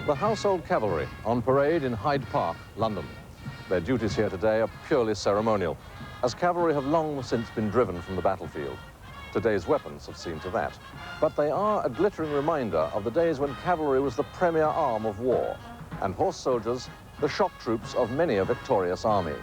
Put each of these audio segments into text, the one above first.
The Household Cavalry on parade in Hyde Park, London. Their duties here today are purely ceremonial, as cavalry have long since been driven from the battlefield. Today's weapons have seen to that. But they are a glittering reminder of the days when cavalry was the premier arm of war, and horse soldiers the shock troops of many a victorious army.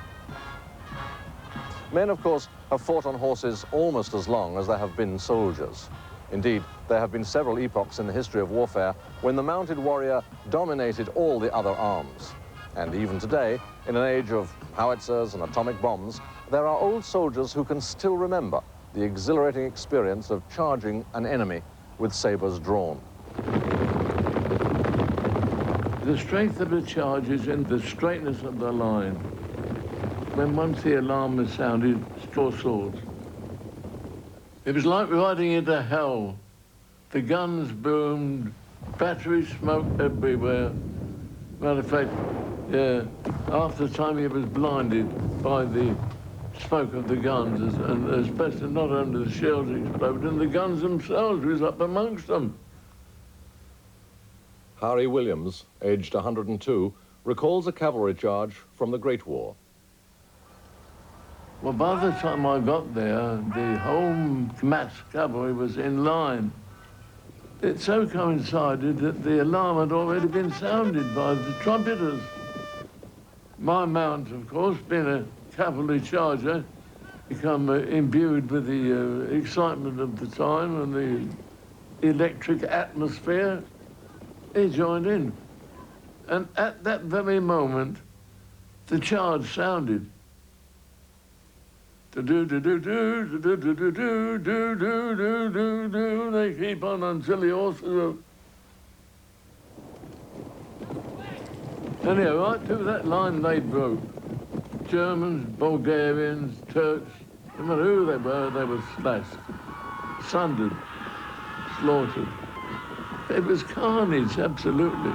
Men, of course, have fought on horses almost as long as there have been soldiers. Indeed, there have been several epochs in the history of warfare when the mounted warrior dominated all the other arms. And even today, in an age of howitzers and atomic bombs, there are old soldiers who can still remember the exhilarating experience of charging an enemy with sabers drawn. The strength of the charge is in the straightness of the line. When once the alarm was sounded, draw swords. It was like riding into hell. The guns boomed, batteries smoked everywhere. Matter of fact, after the time he was blinded by the smoke of the guns, and especially not only the shells exploded, and the guns themselves was up amongst them. Harry Williams, aged 102, recalls a cavalry charge from the Great War. Well, by the time I got there, the whole mass cavalry was in line. It so coincided that the alarm had already been sounded by the trumpeters. My mount, of course, being a cavalry charger, become imbued with the excitement of the time and the electric atmosphere, he joined in. And at that very moment, the charge sounded. They keep on until the horses are... Anyhow, right through that line they broke. Germans, Bulgarians, Turks, no matter who they were slashed, sundered, slaughtered. It was carnage, absolutely.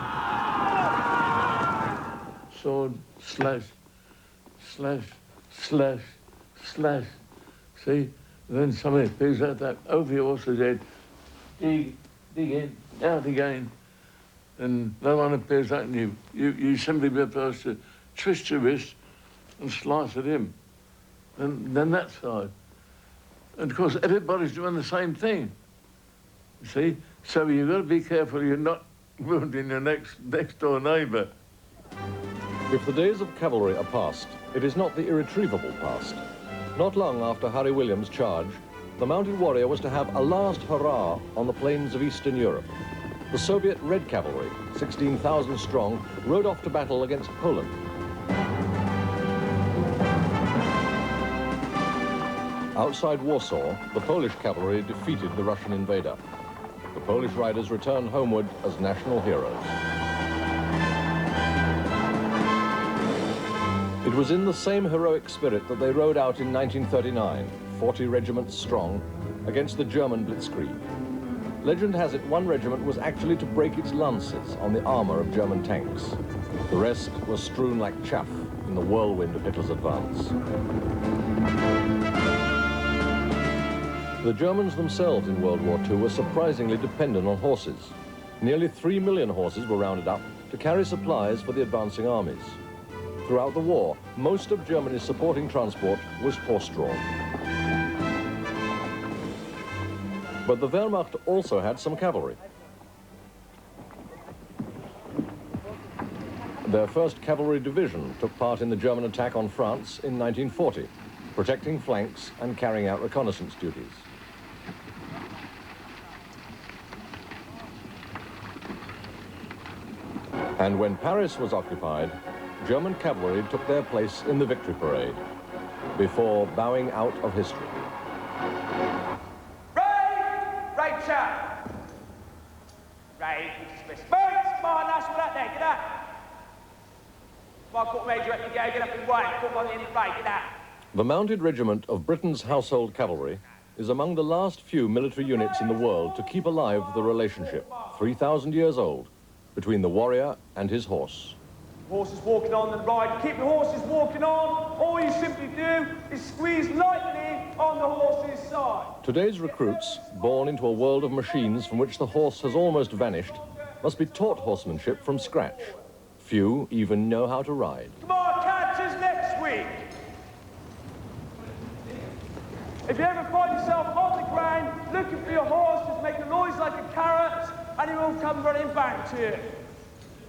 Sword, slash, slash, slash, slash. See? And then somebody picks out that over your horse's head, dig in, out again. And no one appears at you. You simply be supposed to twist your wrist and slice at him. And then that side. And of course, everybody's doing the same thing. You see? So you've got to be careful you're not wounding your next door neighbour. If the days of cavalry are past, it is not the irretrievable past. Not long after Harry Williams' charge, the mounted warrior was to have a last hurrah on the plains of Eastern Europe. The Soviet Red Cavalry, 16,000 strong, rode off to battle against Poland. Outside Warsaw, the Polish cavalry defeated the Russian invader. The Polish riders returned homeward as national heroes. It was in the same heroic spirit that they rode out in 1939, 40 regiments strong, against the German blitzkrieg. Legend has it one regiment was actually to break its lances on the armor of German tanks. The rest was strewn like chaff in the whirlwind of Hitler's advance. The Germans themselves in World War II were surprisingly dependent on horses. Nearly 3 million horses were rounded up to carry supplies for the advancing armies. Throughout the war, most of Germany's supporting transport was horse-drawn. But the Wehrmacht also had some cavalry. Their 1st Cavalry Division took part in the German attack on France in 1940, protecting flanks and carrying out reconnaissance duties. And when Paris was occupied, German cavalry took their place in the victory parade, before bowing out of history. Right, chap. Right, mates, come on, that's all that there, get out. Come on, Court Major, up you go, get up and wait, come on in the right, get out. The Mounted Regiment of Britain's Household Cavalry is among the last few military units in the world to keep alive the relationship, 3,000 years old, between the warrior and his horse. Horses walking on and ride. Keep the horses walking on. All you simply do is squeeze lightly on the horse's side. Today's recruits, born into a world of machines from which the horse has almost vanished, must be taught horsemanship from scratch. Few even know how to ride. Come on, canters next week. If you ever find yourself on the ground, looking for your horse, just make a noise like a carrot, and he will come running back to you.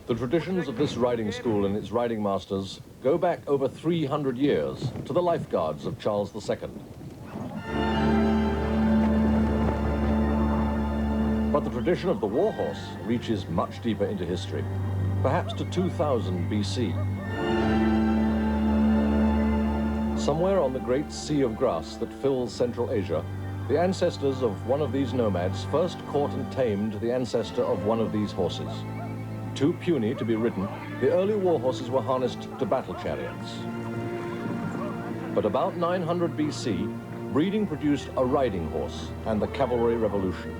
The traditions of this riding school and its riding masters go back over 300 years to the lifeguards of Charles II. But the tradition of the war horse reaches much deeper into history, perhaps to 2000 BC. Somewhere on the great sea of grass that fills Central Asia, the ancestors of one of these nomads first caught and tamed the ancestor of one of these horses. Too puny to be ridden, the early war horses were harnessed to battle chariots. But about 900 BC, breeding produced a riding horse and the cavalry revolution.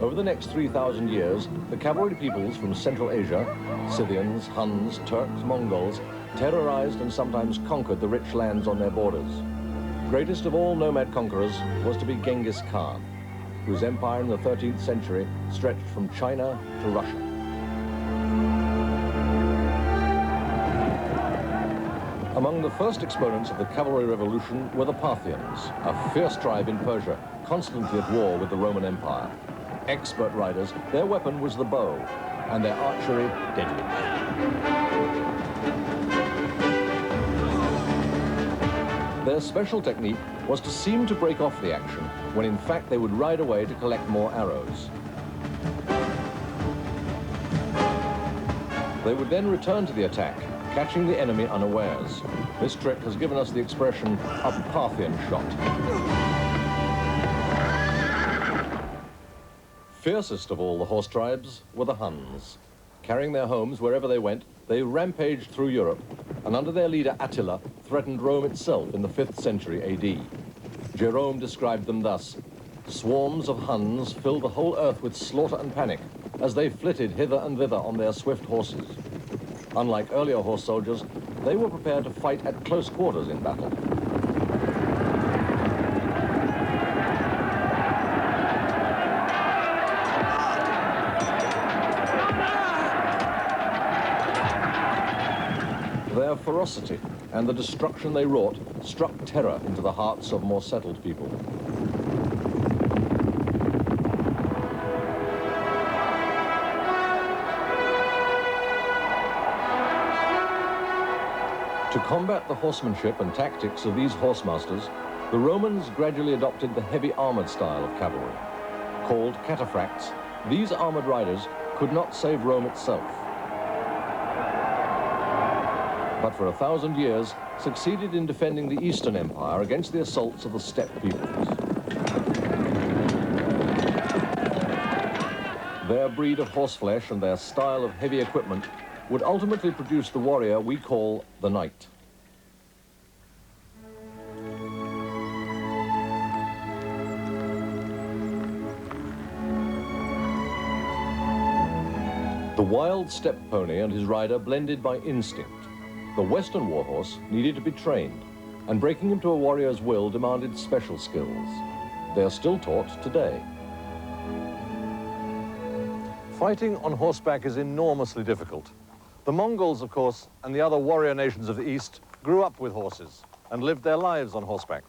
Over the next 3,000 years, the cavalry peoples from Central Asia, Scythians, Huns, Turks, Mongols, terrorized and sometimes conquered the rich lands on their borders. Greatest of all nomad conquerors was to be Genghis Khan, whose empire in the 13th century stretched from China to Russia. Among the first exponents of the cavalry revolution were the Parthians, a fierce tribe in Persia, constantly at war with the Roman Empire. Expert riders, their weapon was the bow, and their archery deadly. Their special technique was to seem to break off the action, when in fact they would ride away to collect more arrows. They would then return to the attack, catching the enemy unawares. This trick has given us the expression, a Parthian shot. Fiercest of all the horse tribes were the Huns. Carrying their homes wherever they went, they rampaged through Europe, and under their leader Attila, threatened Rome itself in the 5th century AD. Jerome described them thus: "Swarms of Huns filled the whole earth with slaughter and panic as they flitted hither and thither on their swift horses." Unlike earlier horse soldiers, they were prepared to fight at close quarters in battle. Their ferocity and the destruction they wrought struck terror into the hearts of more settled people. To combat the horsemanship and tactics of these horsemasters, the Romans gradually adopted the heavy armored style of cavalry. Called cataphracts, these armored riders could not save Rome itself, but for 1,000 years succeeded in defending the Eastern Empire against the assaults of the steppe peoples. Their breed of horseflesh and their style of heavy equipment would ultimately produce the warrior we call the knight. The wild steppe pony and his rider blended by instinct. The Western warhorse needed to be trained, and breaking him to a warrior's will demanded special skills. They are still taught today. Fighting on horseback is enormously difficult. The Mongols, of course, and the other warrior nations of the East grew up with horses and lived their lives on horseback.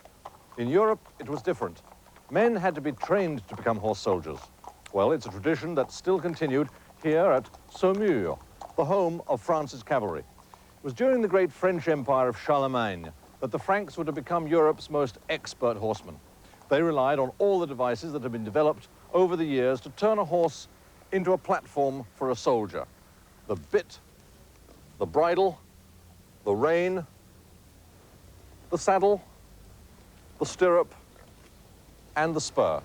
In Europe, it was different. Men had to be trained to become horse soldiers. Well, it's a tradition that's still continued here at Saumur, the home of France's cavalry. It was during the great French Empire of Charlemagne that the Franks were to become Europe's most expert horsemen. They relied on all the devices that had been developed over the years to turn a horse into a platform for a soldier. The bit, the bridle, the rein, the saddle, the stirrup, and the spur.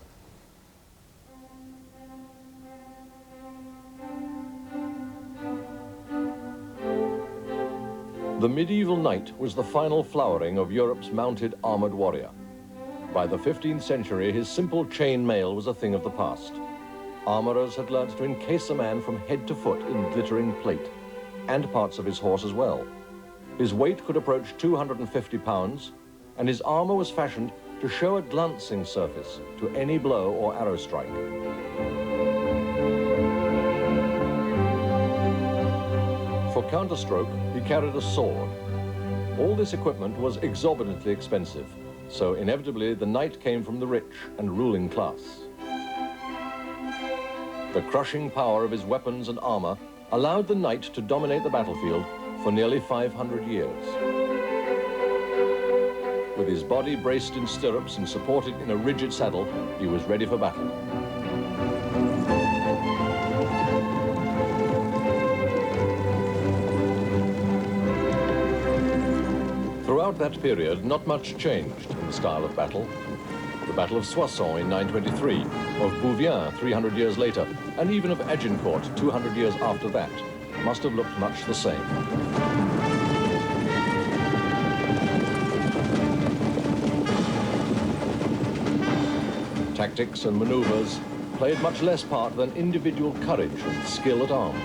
The medieval knight was the final flowering of Europe's mounted armored warrior. By the 15th century, his simple chain mail was a thing of the past. Armorers had learnt to encase a man from head to foot in glittering plate, and parts of his horse as well. His weight could approach 250 pounds, and his armor was fashioned to show a glancing surface to any blow or arrow strike. For counterstroke, he carried a sword. All this equipment was exorbitantly expensive, so inevitably the knight came from the rich and ruling class. The crushing power of his weapons and armor allowed the knight to dominate the battlefield for nearly 500 years. With his body braced in stirrups and supported in a rigid saddle, he was ready for battle. Throughout that period, not much changed in the style of battle. The Battle of Soissons in 923, of Bouvien 300 years later, and even of Agincourt 200 years after that, must have looked much the same. Tactics and maneuvers played much less part than individual courage and skill at arms.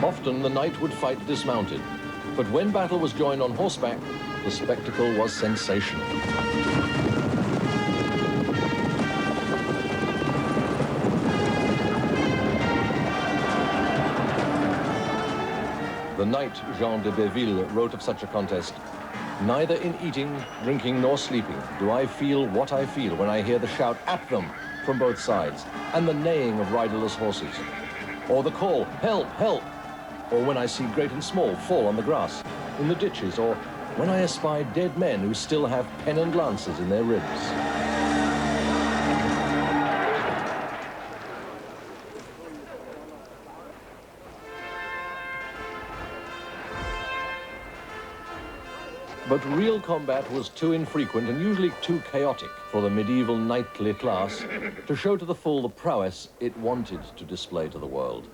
Often the knight would fight dismounted, but when battle was joined on horseback, the spectacle was sensational. The knight Jean de Béville wrote of such a contest, "Neither in eating, drinking, nor sleeping do I feel what I feel when I hear the shout at them from both sides, and the neighing of riderless horses, or the call, 'Help, help!' or when I see great and small fall on the grass, in the ditches, or when I espy dead men who still have pen and lances in their ribs." But real combat was too infrequent and usually too chaotic for the medieval knightly class to show to the full the prowess it wanted to display to the world.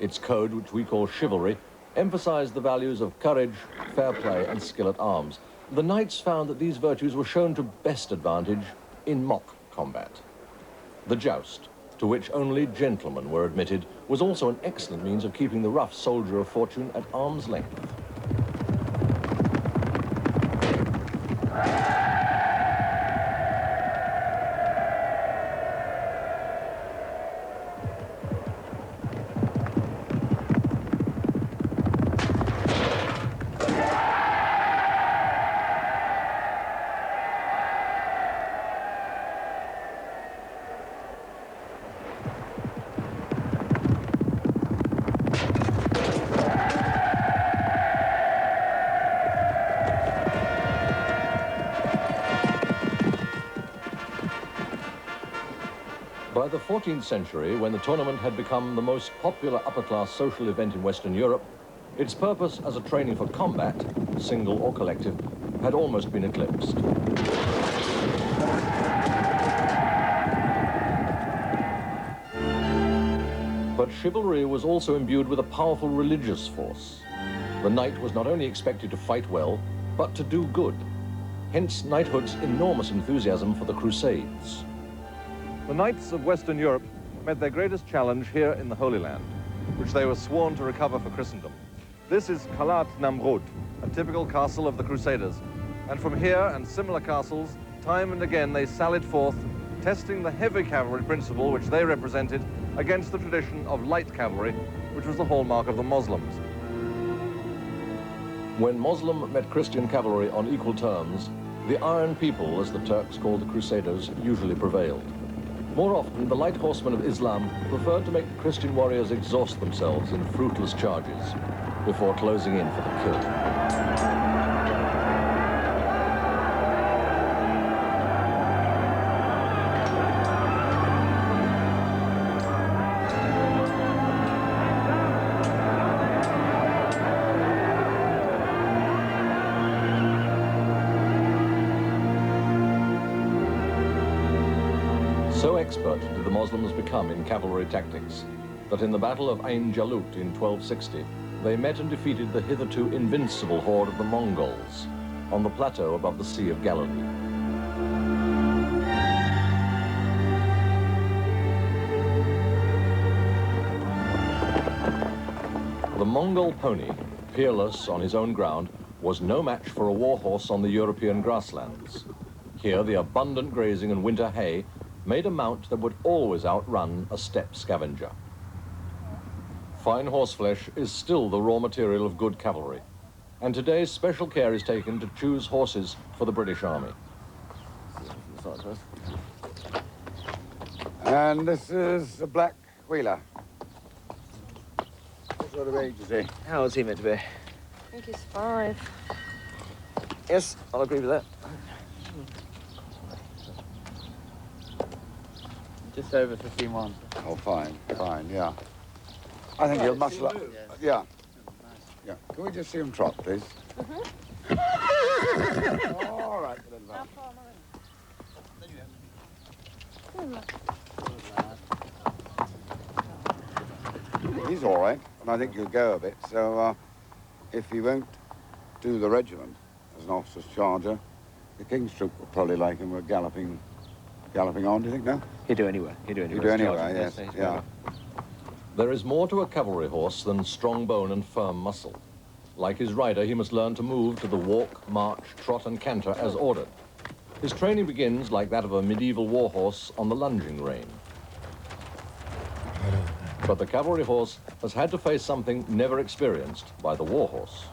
Its code, which we call chivalry, emphasized the values of courage, fair play, and skill at arms. The knights found that these virtues were shown to best advantage in mock combat. The joust, to which only gentlemen were admitted, was also an excellent means of keeping the rough soldier of fortune at arm's length. By the 14th century, when the tournament had become the most popular upper-class social event in Western Europe, its purpose as a training for combat, single or collective, had almost been eclipsed. But chivalry was also imbued with a powerful religious force. The knight was not only expected to fight well, but to do good. Hence knighthood's enormous enthusiasm for the Crusades. The knights of Western Europe met their greatest challenge here in the Holy Land, which they were sworn to recover for Christendom. This is Calat Namrud, a typical castle of the Crusaders. And from here and similar castles, time and again they sallied forth, testing the heavy cavalry principle which they represented against the tradition of light cavalry, which was the hallmark of the Muslims. When Muslim met Christian cavalry on equal terms, the Iron People, as the Turks called the Crusaders, usually prevailed. More often, the light horsemen of Islam preferred to make the Christian warriors exhaust themselves in fruitless charges before closing in for the kill. So expert did the Muslims become in cavalry tactics that in the Battle of Ain Jalut in 1260, they met and defeated the hitherto invincible horde of the Mongols on the plateau above the Sea of Galilee. The Mongol pony, peerless on his own ground, was no match for a war horse on the European grasslands. Here, the abundant grazing and winter hay made a mount that would always outrun a steppe scavenger. Fine horseflesh is still the raw material of good cavalry, and today special care is taken to choose horses for the British Army. And this is a black wheeler. What sort of age is he? How old's he meant to be? I think he's 5. Yes, I'll agree with that. Just over 51. Oh, fine, fine, yeah. I think he'll muscle up. Yeah. Yeah. Can we just see him trot, please? All right. He's all right, and I think he'll go a bit. So if he won't do the regiment as an officer's charger, the King's Troop will probably like him. We're galloping on, do you think, no? He'd do anywhere. He'd do anywhere. He'd do anywhere, yes, yeah. There is more to a cavalry horse than strong bone and firm muscle. Like his rider, he must learn to move to the walk, march, trot and canter as ordered. His training begins, like that of a medieval war horse, on the lunging rein. But the cavalry horse has had to face something never experienced by the war horse.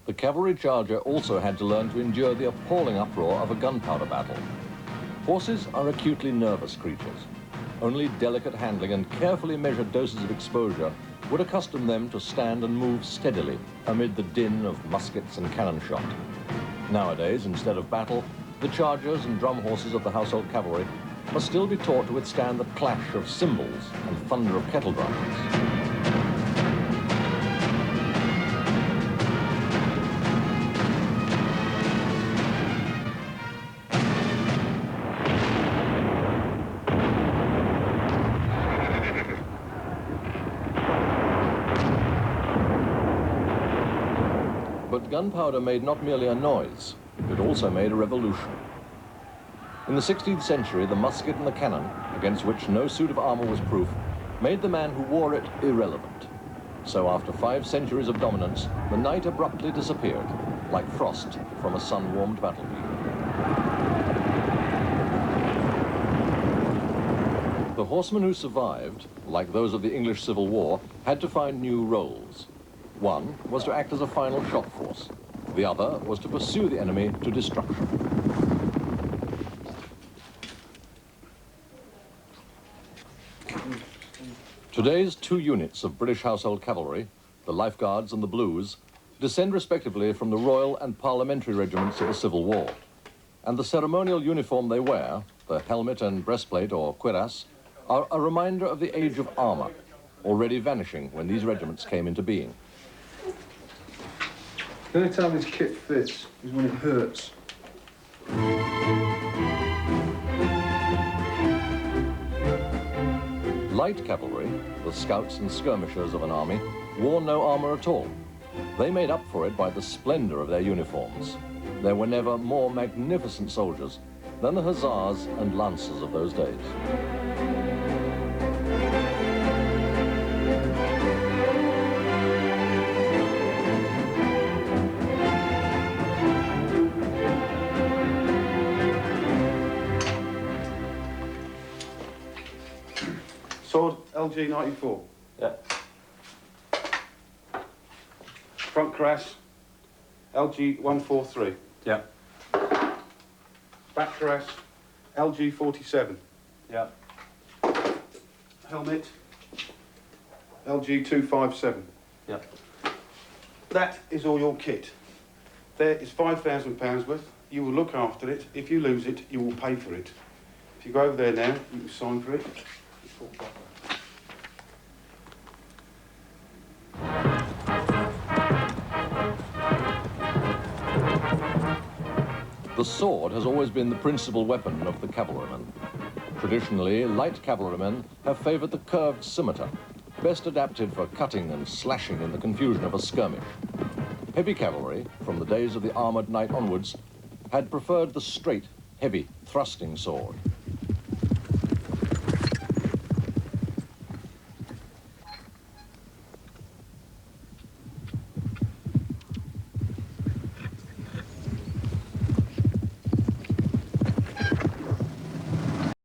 The cavalry charger also had to learn to endure the appalling uproar of a gunpowder battle. Horses are acutely nervous creatures. Only delicate handling and carefully measured doses of exposure would accustom them to stand and move steadily amid the din of muskets and cannon shot. Nowadays, instead of battle, the chargers and drum horses of the household cavalry must still be taught to withstand the clash of cymbals and thunder of kettle drums. But gunpowder made not merely a noise, it also made a revolution. In the 16th century, the musket and the cannon, against which no suit of armor was proof, made the man who wore it irrelevant. So after 5 centuries of dominance, the knight abruptly disappeared, like frost from a sun-warmed battlefield. The horsemen who survived, like those of the English Civil War, had to find new roles. One was to act as a final shot force. The other was to pursue the enemy to destruction. Today's 2 units of British household cavalry, the Life Guards and the Blues, descend respectively from the Royal and Parliamentary regiments of the Civil War. And the ceremonial uniform they wear, the helmet and breastplate or cuirass, are a reminder of the age of armor, already vanishing when these regiments came into being. The only time this kit fits is when it hurts. Light cavalry, the scouts and skirmishers of an army, wore no armor at all. They made up for it by the splendor of their uniforms. There were never more magnificent soldiers than the hussars and lancers of those days. Sword, LG 94. Yeah. Front crash, LG 143. Yeah. Back crash, LG 47. Yeah. Helmet, LG 257. Yeah. That is all your kit. There is £5,000 worth. You will look after it. If you lose it, you will pay for it. If you go over there now, you can sign for it. The sword has always been the principal weapon of the cavalryman. Traditionally, light cavalrymen have favoured the curved scimitar, best adapted for cutting and slashing in the confusion of a skirmish. Heavy cavalry, from the days of the armoured knight onwards, had preferred the straight, heavy, thrusting sword.